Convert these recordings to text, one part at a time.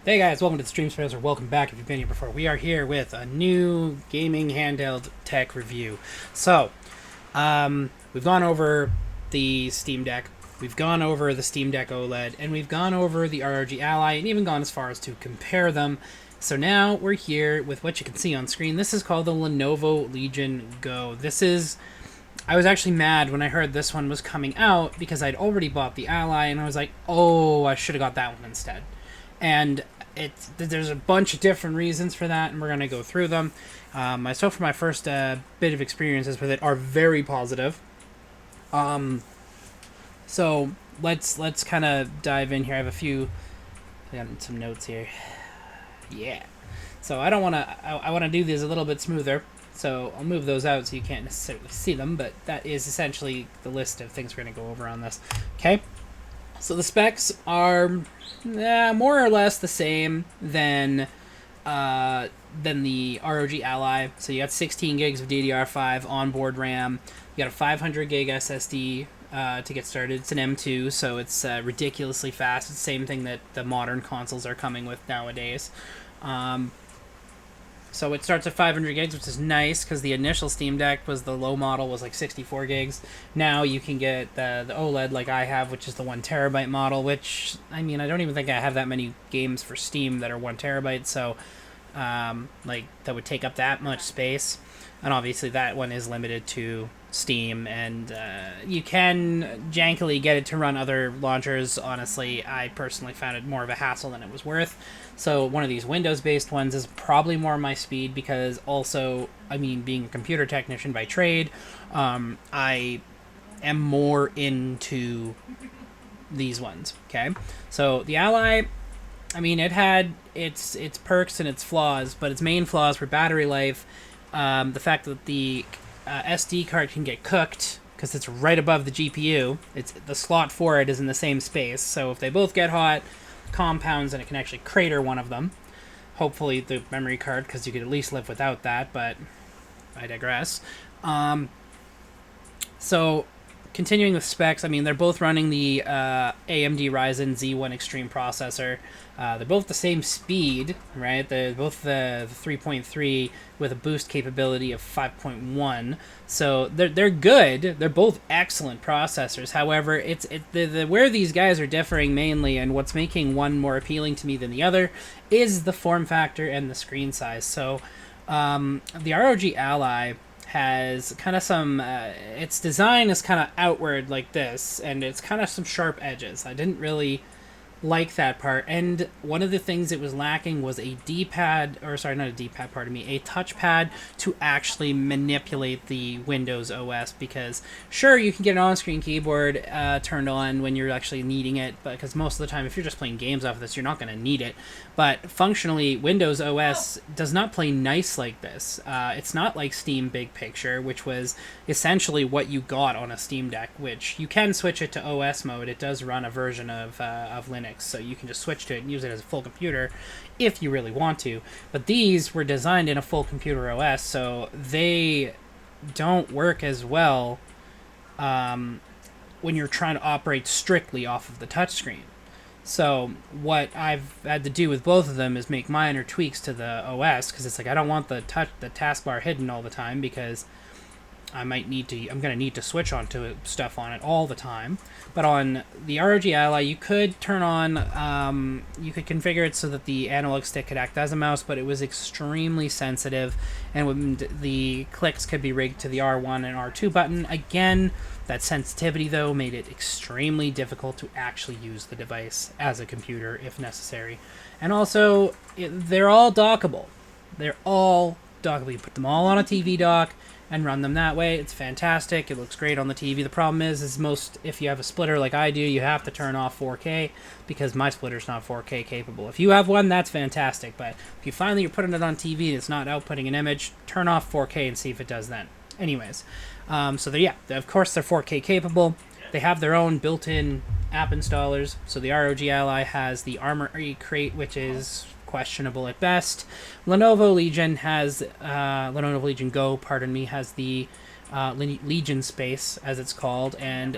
Hey guys, welcome to the Stream Spares, or welcome back if you've been here before. We are here with a new gaming handheld tech review. We've gone over the Steam Deck, we've gone over the Steam Deck OLED, and we've gone over the ROG Ally, and even gone as far as to compare them. So now we're here with what you can see on screen. This is called the Lenovo Legion Go. I was actually mad when I heard this one was coming out because I'd already bought the Ally, and I was like, oh, I should have got that one instead. And there's a bunch of different reasons for that, and we're going to go through them. Myself, for my first bit of experiences with it, are very positive. So let's kind of dive in here. I got some notes here. Yeah. So I don't want to. I want to do these a little bit smoother. So I'll move those out so you can't necessarily see them. But that is essentially the list of things we're going to go over on this. Okay. So the specs are more or less the same than the ROG Ally. So you got 16 gigs of DDR5 onboard RAM. You got a 500 gig SSD to get started. It's an M2, so it's ridiculously fast. It's the same thing that the modern consoles are coming with nowadays. So it starts at 500 gigs, which is nice because the initial Steam Deck was the low model, was like 64 gigs. Now you can get the OLED like I have, which is the 1 terabyte model, which, I mean, I don't even think I have that many games for Steam that are 1 terabyte, so that would take up that much space. And obviously that one is limited to Steam, and you can jankily get it to run other launchers. Honestly, I personally found it more of a hassle than it was worth. So one of these Windows-based ones is probably more my speed because also, I mean, being a computer technician by trade, I am more into these ones, okay? So the Ally, I mean, it had its perks and its flaws, but its main flaws were battery life, the fact that the SD card can get cooked because it's right above the GPU. It's the slot for it is in the same space, so if they both get hot, compounds, and it can actually crater one of them. Hopefully the memory card, because you could at least live without that, but I digress. So continuing with specs, I mean, they're both running the AMD Ryzen Z1 Extreme processor. They're both the same speed, right? They're both the 3.3 with a boost capability of 5.1. So they're good. They're both excellent processors. However, where these guys are differing mainly, and what's making one more appealing to me than the other, is the form factor and the screen size. So the ROG Ally has kind of some its design is kind of outward like this, and it's kind of some sharp edges. I didn't really like that part, and one of the things it was lacking was a D-pad, or sorry, not a D-pad, pardon me, a touchpad to actually manipulate the Windows OS, because sure, you can get an on-screen keyboard turned on when you're actually needing it, but because most of the time if you're just playing games off of this, you're not going to need it. But functionally, Windows OS does not play nice like this. It's not like Steam Big Picture, which was essentially what you got on a Steam Deck, which you can switch it to OS mode. It does run a version of Linux, so you can just switch to it and use it as a full computer if you really want to. But these were designed in a full computer OS, so they don't work as well when you're trying to operate strictly off of the touchscreen. So what I've had to do with both of them is make minor tweaks to the OS, because it's like I don't want the taskbar hidden all the time, because I'm going to need to switch onto stuff on it all the time. But on the ROG Ally, you could turn on, you could configure it so that the analog stick could act as a mouse, but it was extremely sensitive, and the clicks could be rigged to the R1 and R2 button. Again, that sensitivity, though, made it extremely difficult to actually use the device as a computer if necessary. And also, they're all dockable. They're all dockable. You put them all on a TV dock and run them that way. It's fantastic. It looks great on the TV. The problem is if you have a splitter like I do, you have to turn off 4K, because my splitter's not 4K capable. If you have one, that's fantastic. But if you find that you're putting it on TV and it's not outputting an image, turn off 4K and see if it does then. Anyways, so of course they're 4K capable. They have their own built-in app installers. So the ROG Ally has the Armory Crate, which is questionable at best. Lenovo Legion Go, has the Legion Space, as it's called, and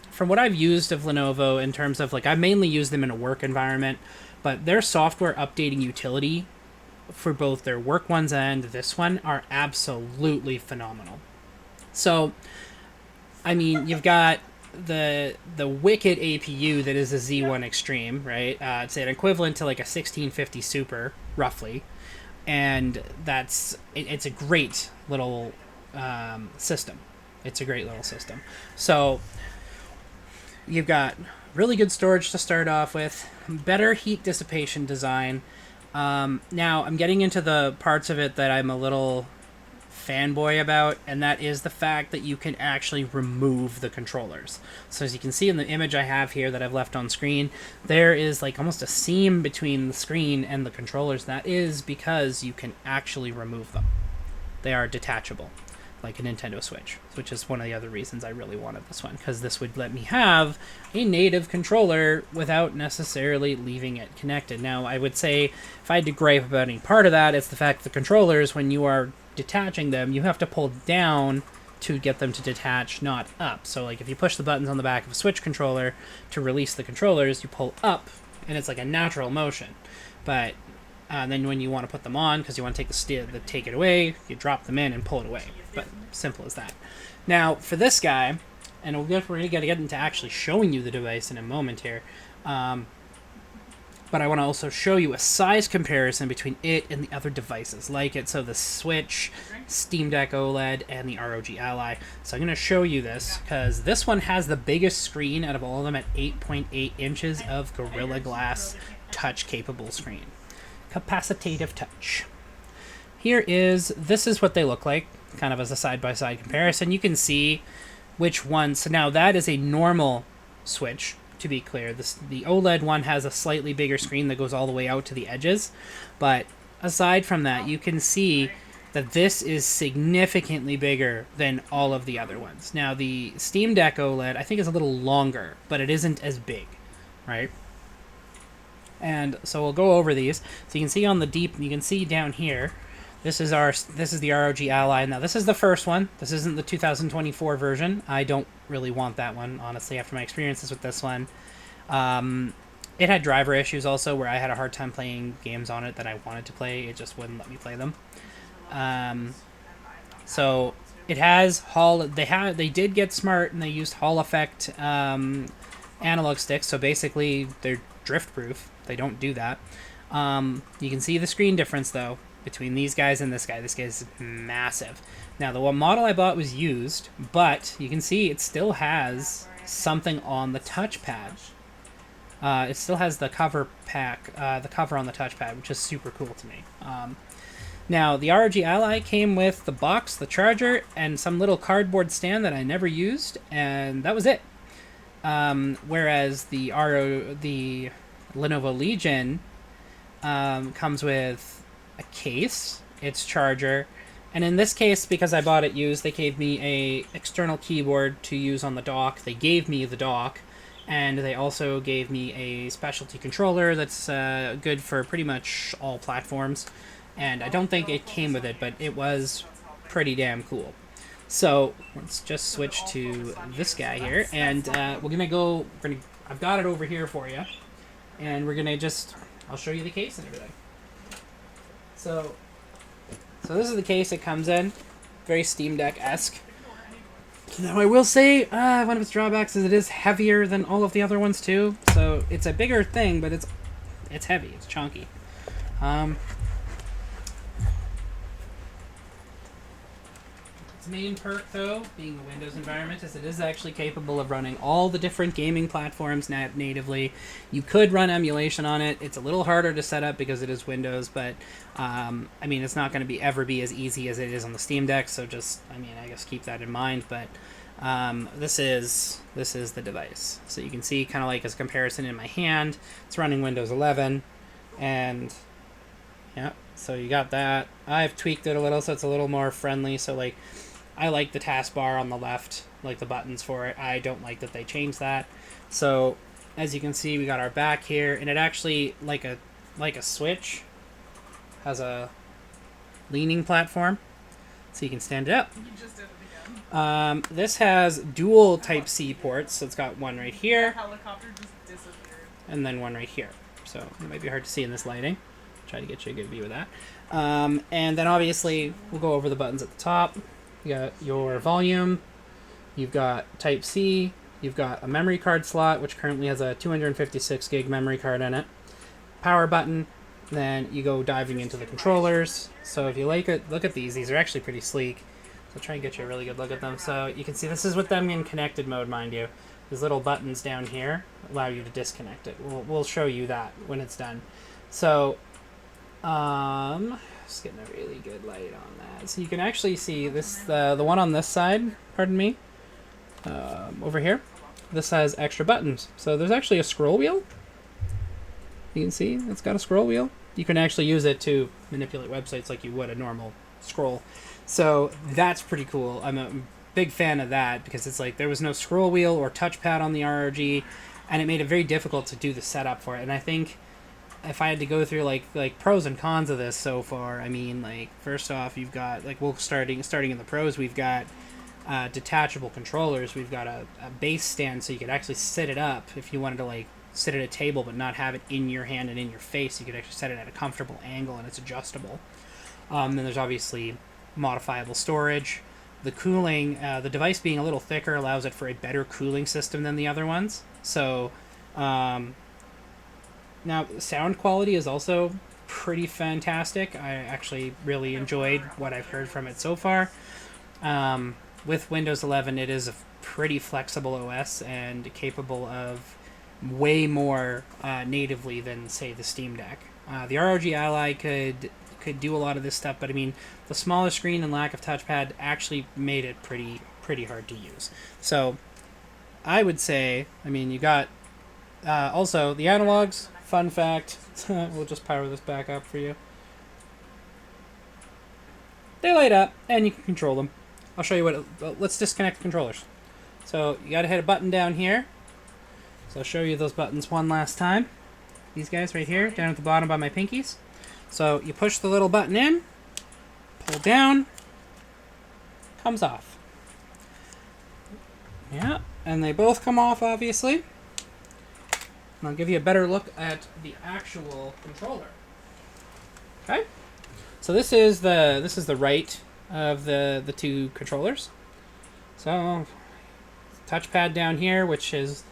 from what I've used of Lenovo in terms of, like, I've mainly used them in a work environment, but their software updating utility for both their work ones and this one are absolutely phenomenal. So, I mean, you've got the wicked APU that is a Z1 Extreme, right? It's an equivalent to like a 1650 Super, roughly, and it's a great little system. It's a great little system. So you've got really good storage to start off with, better heat dissipation design. Now I'm getting into the parts of it that I'm a little fanboy about, and that is the fact that you can actually remove the controllers. So as you can see in the image I have here that I've left on screen, there is like almost a seam between the screen and the controllers. That is because you can actually remove them. They are detachable, like a Nintendo Switch, which is one of the other reasons I really wanted this one, because this would let me have a native controller without necessarily leaving it connected. Now, I would say if I had to gripe about any part of that, it's the fact that the controllers, when you are detaching them, you have to pull down to get them to detach, not up. So like if you push the buttons on the back of a Switch controller to release the controllers, you pull up, and it's like a natural motion. But then when you want to put them on, because you want to take it away, you drop them in and pull it away. But simple as that. Now for this guy, and we're going to get into actually showing you the device in a moment here, but I want to also show you a size comparison between it and the other devices like it. So the Switch, Steam Deck OLED, and the ROG Ally. So I'm going to show you this because this one has the biggest screen out of all of them at 8.8 inches of Gorilla Glass touch-capable screen. Capacitive touch. This is what they look like, kind of as a side-by-side comparison. You can see which one. So now that is a normal Switch. To be clear, the OLED one has a slightly bigger screen that goes all the way out to the edges, but aside from that, you can see that this is significantly bigger than all of the other ones. Now, the Steam Deck OLED, I think, is a little longer, but it isn't as big, right? And so we'll go over these. So you can see you can see down here, this is the ROG Ally. Now, this is the first one. This isn't the 2024 version. I don't really want that one, honestly, after my experiences with this one. It had driver issues also, where I had a hard time playing games on it that I wanted to play. It just wouldn't let me play them. So it has they did get smart, and they used Hall effect analog sticks. So basically, they're drift proof. They don't do that. You can see the screen difference though between these guys and this guy. This guy's massive. Now, the one model I bought was used, but you can see it still has something on the touchpad. It still has the cover on the touchpad, which is super cool to me. Now, the ROG Ally came with the box, the charger, and some little cardboard stand that I never used, and that was it. Whereas the Lenovo Legion comes with a case, its charger, and in this case, because I bought it used, they gave me a external keyboard to use on the dock. They gave me the dock, and they also gave me a specialty controller that's good for pretty much all platforms. And I don't think it came with it, but it was pretty damn cool. So let's just switch to this guy here, and I've got it over here for you, and I'll show you the case and everything. So this is the case it comes in, very Steam Deck-esque. Now I will say, one of its drawbacks is it is heavier than all of the other ones too. So it's a bigger thing, but it's heavy, it's chunky. Its main perk, though, being the Windows environment, is it is actually capable of running all the different gaming platforms natively. You could run emulation on it. It's a little harder to set up because it is Windows, but I mean, it's not going to ever be as easy as it is on the Steam Deck. So I guess keep that in mind. But this is the device. So you can see, kind of like as a comparison in my hand, it's running Windows 11, and yeah. So you got that. I've tweaked it a little so it's a little more friendly. So like, I like the taskbar on the left, like the buttons for it. I don't like that they changed that. So as you can see, we got our back here, and it actually, like a Switch, has a leaning platform, so you can stand it up. You just did it again. This has dual Type-C ports, so it's got one right here, The helicopter just disappeared. and then one right here. so it might be hard to see in this lighting. Try to get you a good view of that. And then obviously we'll go over the buttons at the top. You got your volume, you've got Type C, you've got a memory card slot, which currently has a 256 gig memory card in it, power button. Then you go diving into the controllers. So if you like it, look at these are actually pretty sleek. So try and get you a really good look at them. So you can see this is with them in connected mode, mind you. These little buttons down here allow you to disconnect it. We'll show you that when it's done. So just getting a really good light on that. So you can actually see this, the one on this side, pardon me, over here. This has extra buttons. So there's actually a scroll wheel. You can see it's got a scroll wheel. You can actually use it to manipulate websites like you would a normal scroll. So that's pretty cool. I'm a big fan of that because it's like there was no scroll wheel or touchpad on the RRG, and it made it very difficult to do the setup for it. And I think if I had to go through like pros and cons of this so far, I mean, like, first off, you've got, like, we'll starting in the pros, we've got detachable controllers. We've got a base stand so you could actually sit it up if you wanted to, like, sit at a table but not have it in your hand and in your face. You could actually set it at a comfortable angle and it's adjustable. Then there's obviously modifiable storage. The cooling, the device being a little thicker allows it for a better cooling system than the other ones. So now sound quality is also pretty fantastic. I actually really enjoyed what I've heard from it so far. With Windows 11, it is a pretty flexible OS and capable of way more natively than, say, the Steam Deck. The ROG Ally could do a lot of this stuff, but I mean, the smaller screen and lack of touchpad actually made it pretty hard to use. So I would say, I mean, you got also the analogs. Fun fact, we'll just power this back up for you. They light up and you can control them. I'll show you what. Let's disconnect the controllers. So you gotta hit a button down here. So I'll show you those buttons one last time. These guys right here, down at the bottom by my pinkies. So you push the little button in, pull down, comes off. Yeah, and they both come off, obviously. And I'll give you a better look at the actual controller. Okay, so this is the right of the two controllers. So touchpad down here, which is,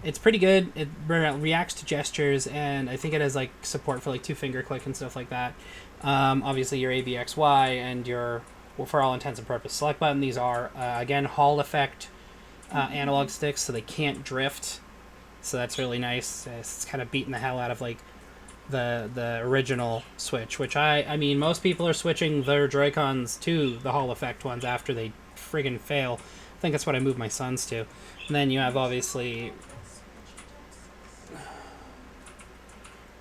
it's pretty good. It reacts to gestures, and I think it has like support for like 2-finger click and stuff like that. Obviously your ABXY and your, well, for all intents and purposes, select button. These are again Hall effect analog sticks, so they can't drift. So that's really nice. It's kind of beating the hell out of like the original Switch, which I mean, most people are switching their Joy-Cons to the Hall effect ones after they friggin' fail. I think that's what I moved my sons to. And then you have obviously,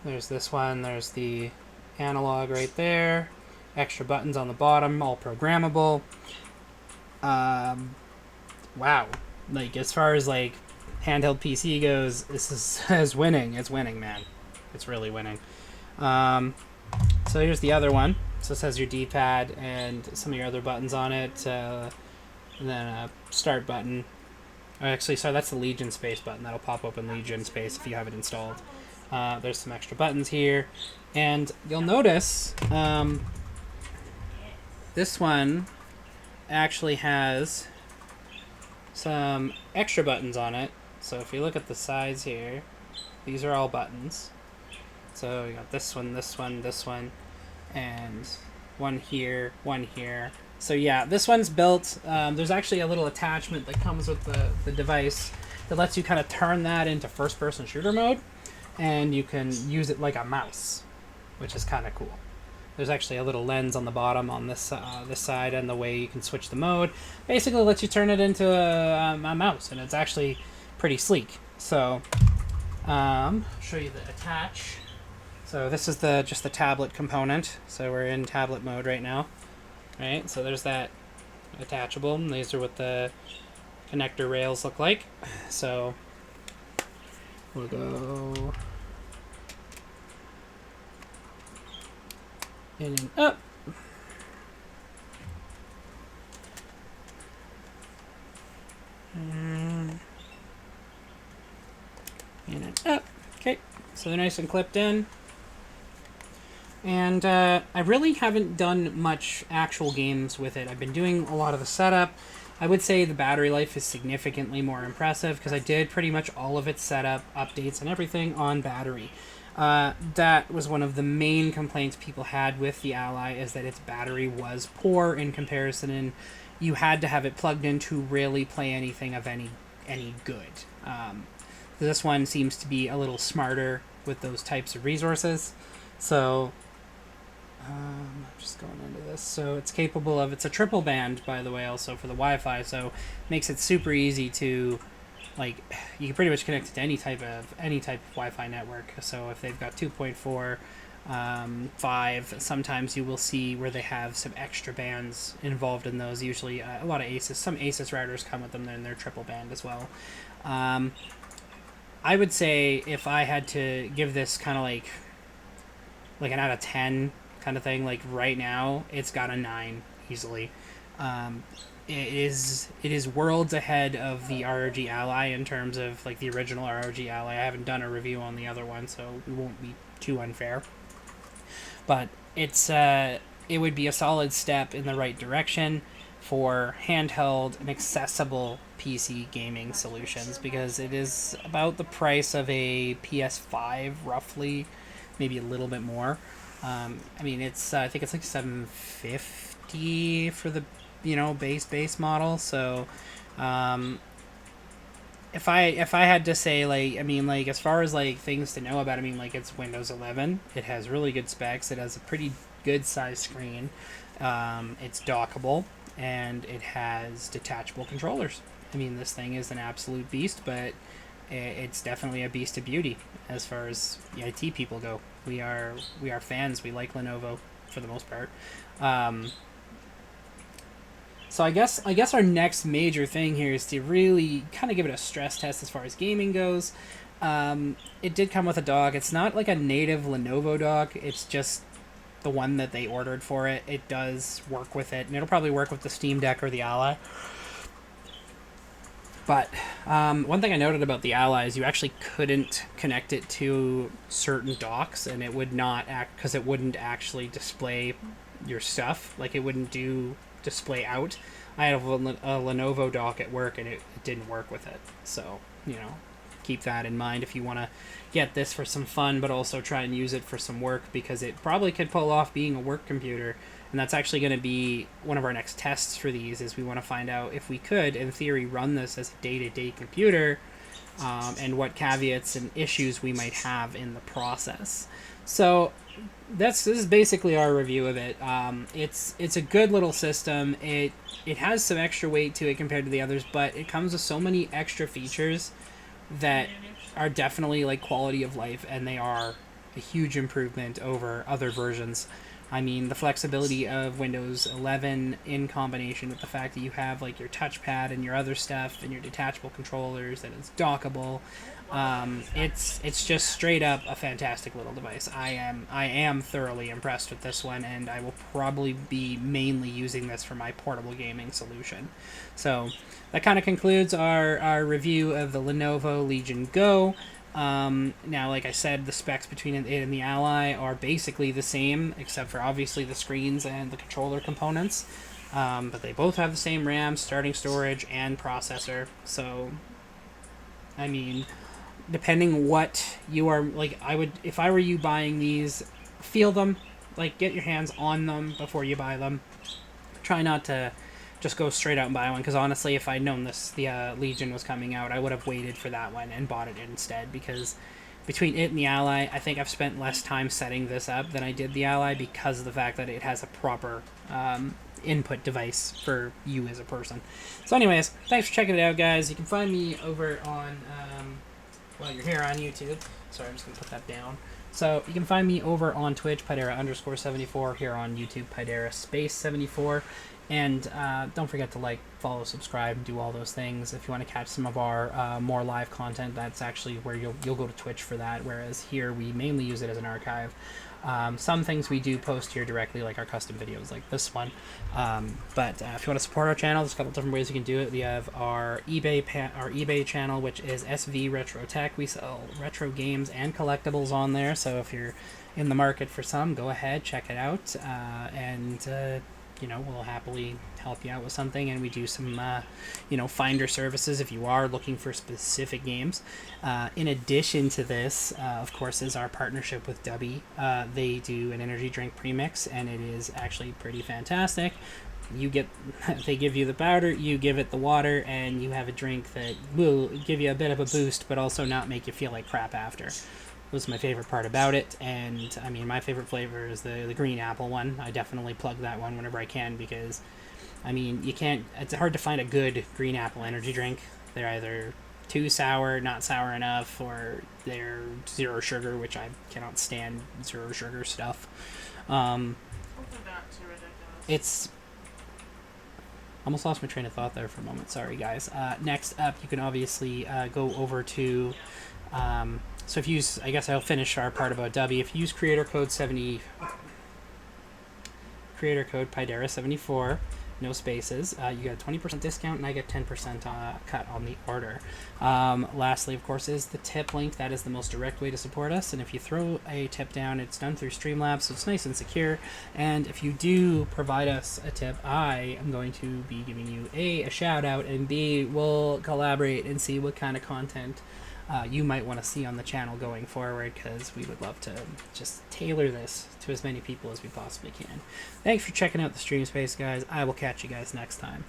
there's this one, there's the analog right there, extra buttons on the bottom, all programmable. Wow, like as far as like handheld PC goes, this is winning. It's winning, man. It's really winning. So here's the other one. So this has your D-pad and some of your other buttons on it, and then a start button. Actually, sorry, that's the Legion Space button. That'll pop open Legion Space if you have it installed. There's some extra buttons here, and you'll notice this one actually has some extra buttons on it. So if you look at the sides here, these are all buttons. So you got this one, this one, this one, and one here, one here. So yeah, this one's built, there's actually a little attachment that comes with the device that lets you kind of turn that into first-person shooter mode, and you can use it like a mouse, which is kind of cool. There's actually a little lens on the bottom on this side, and the way you can switch the mode basically lets you turn it into a mouse, and it's actually pretty sleek. So I'll show you the attach. So this is just the tablet component. So we're in tablet mode right now. Right, so there's that attachable, and these are what the connector rails look like. So we'll go in and up. In and up. Okay, So they're nice and clipped in. And I really haven't done much actual games with it. I've been doing a lot of the setup. I would say the battery life is significantly more impressive because I did pretty much all of its setup, updates, and everything on battery. That was one of the main complaints people had with the Ally, is that its battery was poor in comparison, and you had to have it plugged in to really play anything of any good. This one seems to be a little smarter with those types of resources. So I'm just going into this. So it's capable of, it's a triple band, by the way, also for the Wi-Fi. So it makes it super easy to, like, you can pretty much connect it to any type of Wi-Fi network. So if they've got 2.4, 5, sometimes you will see where they have some extra bands involved in those. Usually a lot of Asus, some Asus routers come with them, and they're triple band as well. I would say if I had to give this kind of like an out of 10 kind of thing, like right now, it's got a 9 easily. It is worlds ahead of the ROG Ally in terms of like the original ROG Ally. I haven't done a review on the other one, so it won't be too unfair. But it would be a solid step in the right direction for handheld and accessible PC gaming solutions, because it is about the price of a PS5 roughly, maybe a little bit more. I mean, it's I think it's like $750 for the base model. So if I had to say, like, I mean, like, as far as like things to know about, I mean, like, it's Windows 11. It has really good specs. It has a pretty good size screen. It's dockable, and it has detachable controllers. I mean, this thing is an absolute beast, but it's definitely a beast of beauty as far as the IT people go. We are fans. We like Lenovo for the most part. So I guess our next major thing here is to really kind of give it a stress test as far as gaming goes. It did come with a dock. It's not like a native Lenovo dock. It's just the one that they ordered for it. It does work with it, and it'll probably work with the Steam Deck or the Ally. But one thing I noted about the Ally is you actually couldn't connect it to certain docks, and it would not act, because it wouldn't actually display your stuff. Like, it wouldn't do display out. I have a Lenovo dock at work, and it didn't work with it. So, keep that in mind if you want to get this for some fun, but also try and use it for some work, because it probably could pull off being a work computer. And that's actually going to be one of our next tests for these, is we want to find out if we could, in theory, run this as a day-to-day computer, and what caveats and issues we might have in the process. So this is basically our review of it. It's a good little system. It has some extra weight to it compared to the others, but it comes with so many extra features that are definitely like quality of life, and they are a huge improvement over other versions. I mean, the flexibility of Windows 11 in combination with the fact that you have like your touchpad and your other stuff and your detachable controllers, and it's dockable. It's just straight up a fantastic little device. I am thoroughly impressed with this one, and I will probably be mainly using this for my portable gaming solution. So that kind of concludes our review of the Lenovo Legion Go. Now, like I said, the specs between it and the Ally are basically the same, except for obviously the screens and the controller components. But they both have the same RAM, starting storage, and processor. So, I mean, depending what you are, like, if I were you buying these, feel them, like, get your hands on them before you buy them. Try not to just go straight out and buy one, because honestly, if I'd known the Legion was coming out, I would have waited for that one and bought it instead, because between it and the Ally, I think I've spent less time setting this up than I did the Ally, because of the fact that it has a proper input device for you as a person. So anyways, thanks for checking it out, guys. You can find me over on, well, you're here on YouTube. Sorry, I'm just going to put that down. So you can find me over on Twitch, Pydera_74, here on YouTube, Pydera Space 74. And don't forget to like, follow, subscribe, and do all those things. If you want to catch some of our more live content, that's actually where you'll go to Twitch for that. Whereas here we mainly use it as an archive. Some things we do post here directly, like our custom videos, like this one. But if you want to support our channel, there's a couple different ways you can do it. We have our eBay channel, which is SV Retro Tech. We sell retro games and collectibles on there. So if you're in the market for some, go ahead, check it out, and we'll happily help you out with something. And we do some, finder services if you are looking for specific games. In addition to this, of course, is our partnership with Dubby. They do an energy drink premix, and it is actually pretty fantastic. They give you the powder, you give it the water, and you have a drink that will give you a bit of a boost, but also not make you feel like crap after. Was my favorite part about it. And I mean, my favorite flavor is the green apple one. I definitely plug that one whenever I can, because I mean, it's hard to find a good green apple energy drink. They're either too sour, not sour enough, or they're zero sugar, which I cannot stand zero sugar stuff. It's almost lost my train of thought there for a moment. Sorry, guys. Next up, you can obviously go over to so if you use, I guess I'll finish our part about Dubby. If you use creator code Pidera74, no spaces, you get a 20% discount, and I get 10% cut on the order. Lastly, of course, is the tip link. That is the most direct way to support us. And if you throw a tip down, it's done through Streamlabs, so it's nice and secure. And if you do provide us a tip, I am going to be giving you a shout out, and B, we'll collaborate and see what kind of content you might want to see on the channel going forward, because we would love to just tailor this to as many people as we possibly can. Thanks for checking out the stream space, guys. I will catch you guys next time.